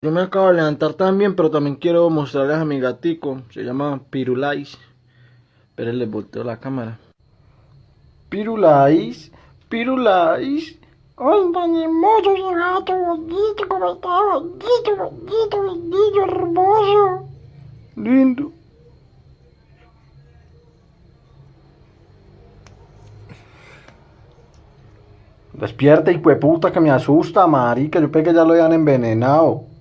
Yo me acabo de levantar también, pero también quiero mostrarles a mi gatico. Se llama Pirulais. Pero les volteo la cámara. Pirulais, Pirulais. Ay, tan hermoso ese gato, bendito, como está, bendito, bendito, bendito, hermoso. Lindo. Despierta, hijo de puta, que me asusta, marica. Yo pensé que ya lo habían envenenado.